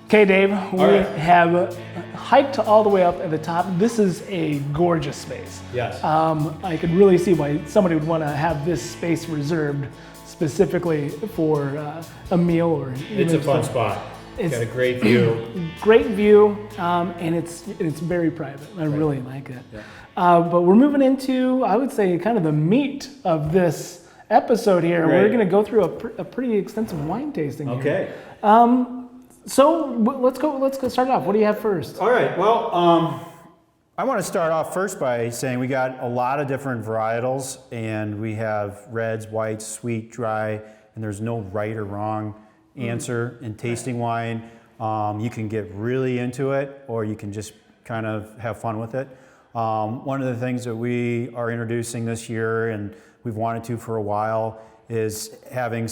Okay, Dave, we have hiked all the way up at the top. This is a gorgeous space. Yes. I could really see why somebody would want to have this space reserved specifically for a meal or. It's a fun spot. It's got a great view. Great view, and it's very private. I really like it. Yeah. But we're moving into, I would say, kind of the meat of this episode here. Right. We're going to go through a pretty extensive wine tasting. Okay. Here. So let's go start off. What do you have first? All right. Well, I want to start off first by saying we got a lot of different varietals, and we have reds, whites, sweet, dry, and there's no right or wrong answer in tasting wine. You can get really into it, or you can just kind of have fun with it. One of the things that we are introducing this year, and we've wanted to for a while, is having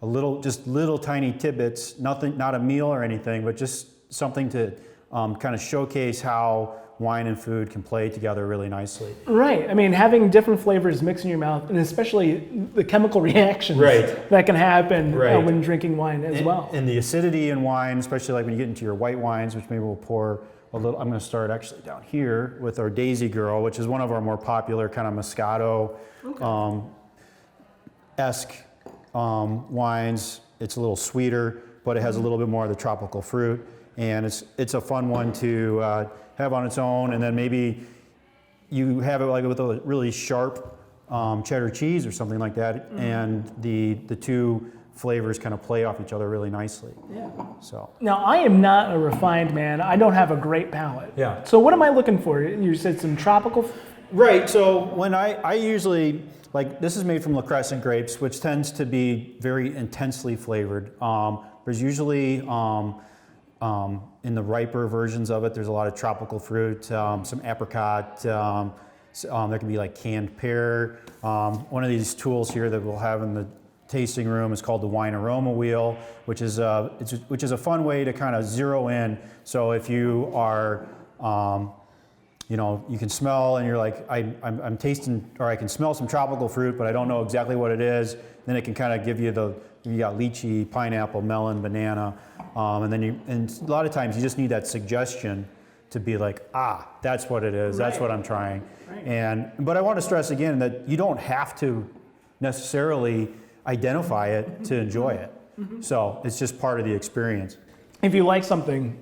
little tiny tidbits, nothing, not a meal or anything, but just something to kind of showcase how wine and food can play together really nicely. Right. I mean, having different flavors mix in your mouth, and especially the chemical reactions that can happen when drinking wine as well. And the acidity in wine, especially like when you get into your white wines, which maybe we'll pour a little. I'm going to start actually down here with our Daisy Girl, which is one of our more popular kind of Moscato-esque wines. It's a little sweeter, but it has a little bit more of the tropical fruit, and it's a fun one to have on its own. And then maybe you have it like with a really sharp cheddar cheese or something like that, and the two flavors kind of play off each other really nicely. Yeah. So now I am not a refined man. I don't have a great palate. Yeah. So what am I looking for? You said some tropical. Right. So when I usually, like, this is made from La Crescent grapes, which tends to be very intensely flavored. There's usually in the riper versions of it, there's a lot of tropical fruit, some apricot. There can be like canned pear. One of these tools here that we'll have in the tasting room is called the wine aroma wheel, which is a fun way to kind of zero in. So if you are you can smell and you're like, I'm tasting, or I can smell some tropical fruit, but I don't know exactly what it is. Then it can kind of give you you got lychee, pineapple, melon, banana, and a lot of times you just need that suggestion to be like, that's what it is. That's what I'm trying. Right. But I want to stress again that you don't have to necessarily identify it to enjoy it. Mm-hmm. So it's just part of the experience. If you like something,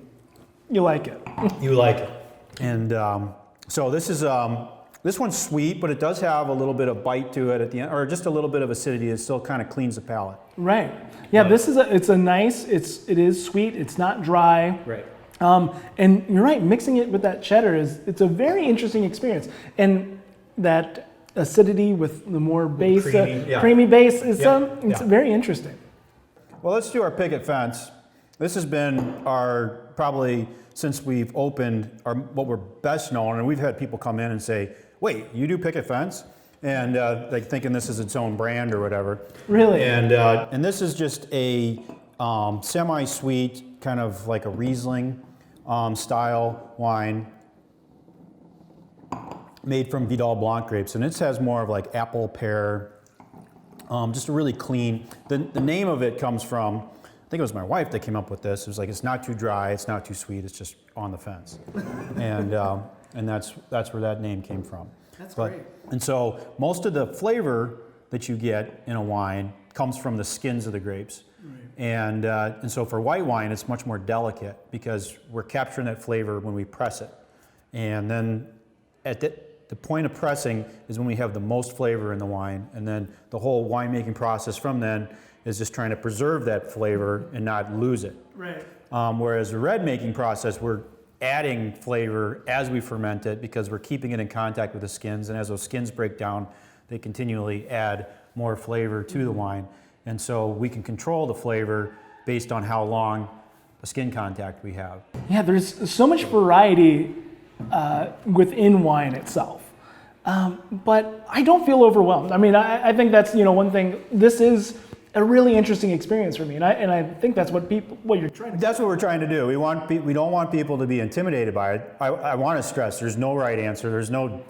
you like it. You like it. And so this one's sweet, but it does have a little bit of bite to it at the end, or just a little bit of acidity. It still kind of cleans the palate. Right. Yeah. This is it is sweet. It's not dry. Right. And you're right. Mixing it with that cheddar it's a very interesting experience, and that acidity with the more base, creamy base is it's very interesting. Well, let's do our picket fence. This has been probably since we've opened what we're best known, and we've had people come in and say, "Wait, you do picket fence?" And like thinking this is its own brand or whatever. Really? And this is just a semi-sweet, kind of like a Riesling style wine made from Vidal Blanc grapes, and it has more of like apple, pear, just a really clean. The name of it comes from, I think it was my wife that came up with this. It was like, it's not too dry, it's not too sweet, it's just on the fence. And that's where that name came from. That's great. And so most of the flavor that you get in a wine comes from the skins of the grapes. Right. And so for white wine, it's much more delicate because we're capturing that flavor when we press it. And then at the point of pressing is when we have the most flavor in the wine, and then the whole winemaking process from then is just trying to preserve that flavor and not lose it. Right. Whereas the red making process, we're adding flavor as we ferment it because we're keeping it in contact with the skins, and as those skins break down, they continually add more flavor to the wine. And so we can control the flavor based on how long a skin contact we have. Yeah, there's so much variety within wine itself. But I don't feel overwhelmed. I mean, I think that's one thing. This is a really interesting experience for me, and I think that's what you're trying to do. That's what we're trying to do. We don't want people to be intimidated by it. I want to stress there's no right answer. There's no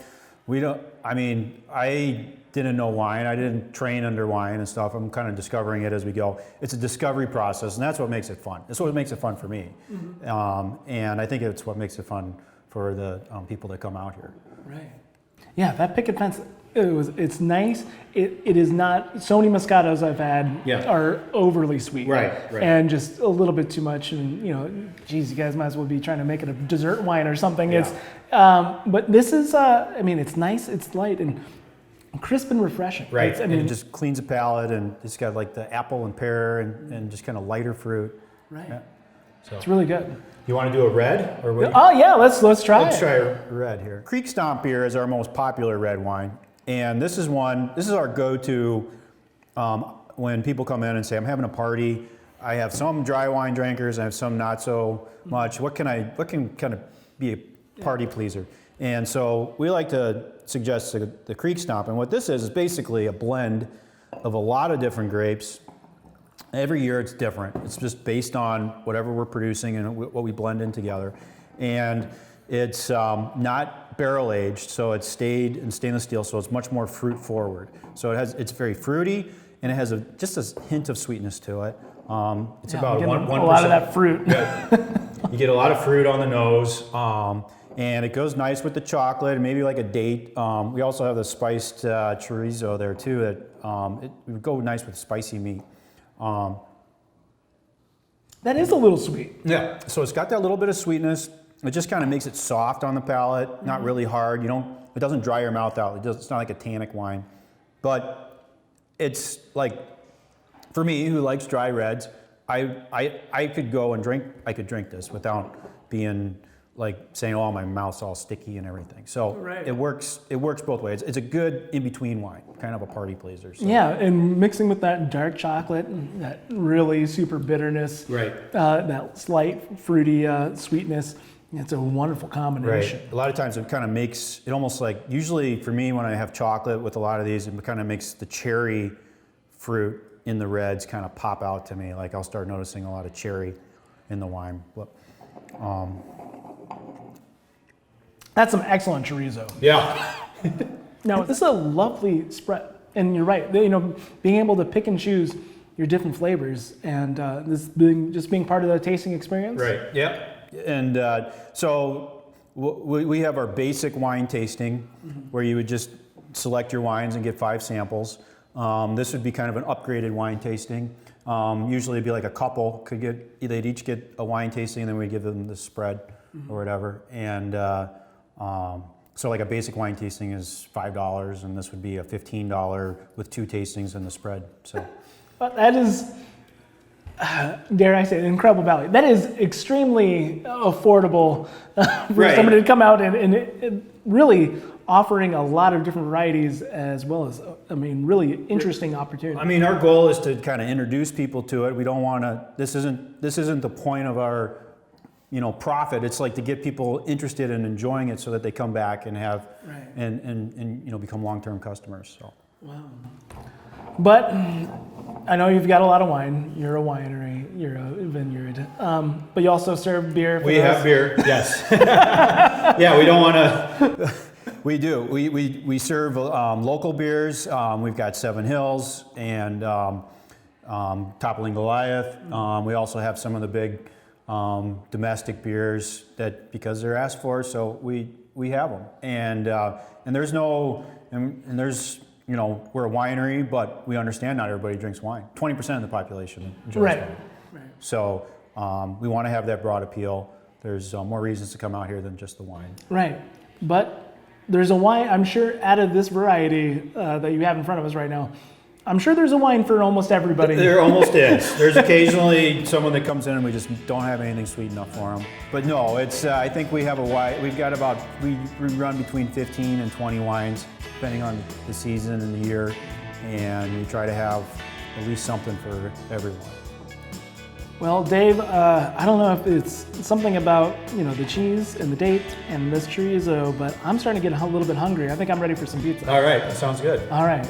We don't, I mean, I didn't know wine. I didn't train under wine and stuff. I'm kind of discovering it as we go. It's a discovery process, and that's what makes it fun. That's what makes it fun for me. And I think it's what makes it fun for the people that come out here. Right. Yeah, that picket fence, it's nice. It is not, so many Moscatos I've had are overly sweet. Right. And just a little bit too much. And, geez, you guys might as well be trying to make it a dessert wine or something. Yeah. It's, but this is, it's nice, it's light and crisp and refreshing. Right, and it just cleans the palate, and it's got like the apple and pear and just kind of lighter fruit. Right. Yeah. So It's really good. you want to do a red? Or what? Oh yeah, let's try it. Let's try a red here. Creek Stomp beer is our most popular red wine, and this is our go-to when people come in and say, I'm having a party. I have some dry wine drinkers, I have some not so much. What can kind of be a party pleaser? And so we like to suggest the Creek Stomp, and what this is basically a blend of a lot of different grapes. Every year it's different. It's just based on whatever we're producing and what we blend in together. And it's not barrel aged, so it's stayed in stainless steel, so it's much more fruit forward. So it's very fruity, and it has just a hint of sweetness to it. It's about 1%. A lot of that fruit. You get a lot of fruit on the nose. And it goes nice with the chocolate, and maybe like a date. We also have the spiced chorizo there too. That it would go nice with spicy meat. That is a little sweet. Yeah. So it's got that little bit of sweetness. It just kind of makes it soft on the palate, not really hard. It doesn't dry your mouth out. It's not like a tannic wine, but it's like, for me who likes dry reds, I could go and drink. I could drink this without being like saying, "Oh, my mouth's all sticky and everything." So Right. it works both ways. It's a good in-between wine, kind of a party pleaser. So. Yeah, and mixing with that dark chocolate, and that really super bitterness, Right. That slight fruity sweetness, it's a wonderful combination. Right. A lot of times it kind of makes it almost like, usually for me when I have chocolate with a lot of these, it kind of makes the cherry fruit in the reds kind of pop out to me. Like I'll start noticing a lot of cherry in the wine. But, That's some excellent chorizo. yeah. Now, this is a lovely spread, and you're right. Being able to pick and choose your different flavors, and this being part of the tasting experience. Right. Yep. And so we have our basic wine tasting, where you would just select your wines and get 5 samples. This would be kind of an upgraded wine tasting. Usually it'd be like a couple they'd each get a wine tasting, and then we give them the spread or whatever. And so like a basic wine tasting is $5, and this would be a $15 with 2 tastings and the spread. So That is, dare I say, an incredible value. That is extremely affordable for Right. somebody to come out and really offering a lot of different varieties, as well as, really interesting opportunities. I mean, our goal is to kind of introduce people to it. We don't want to. This isn't the point of our, profit. It's like to get people interested in enjoying it, so that they come back and have Right. and become long-term customers. So. Wow. But I know you've got a lot of wine. You're a winery. You're a vineyard. But you also serve beer. We have beer. Yes. Yeah, we don't want to. We do. We serve local beers. We've got Seven Hills and Toppling Goliath. We also have some of the big domestic beers that, because they're asked for, so we have them. And there's no and there's we're a winery, but we understand not everybody drinks wine. 20% of the population enjoys Right. wine. Right. So we want to have that broad appeal. There's more reasons to come out here than just the wine. Right. But there's a wine, I'm sure, out of this variety that you have in front of us right now, I'm sure there's a wine for almost everybody. There almost is. There's occasionally someone that comes in and we just don't have anything sweet enough for them. But no, it's. I think we have we've got about, we run between 15 and 20 wines, depending on the season and the year, and we try to have at least something for everyone. Well, Dave, I don't know if it's something about the cheese and the date and this chorizo, but I'm starting to get a little bit hungry. I think I'm ready for some pizza. All right, that sounds good. All right.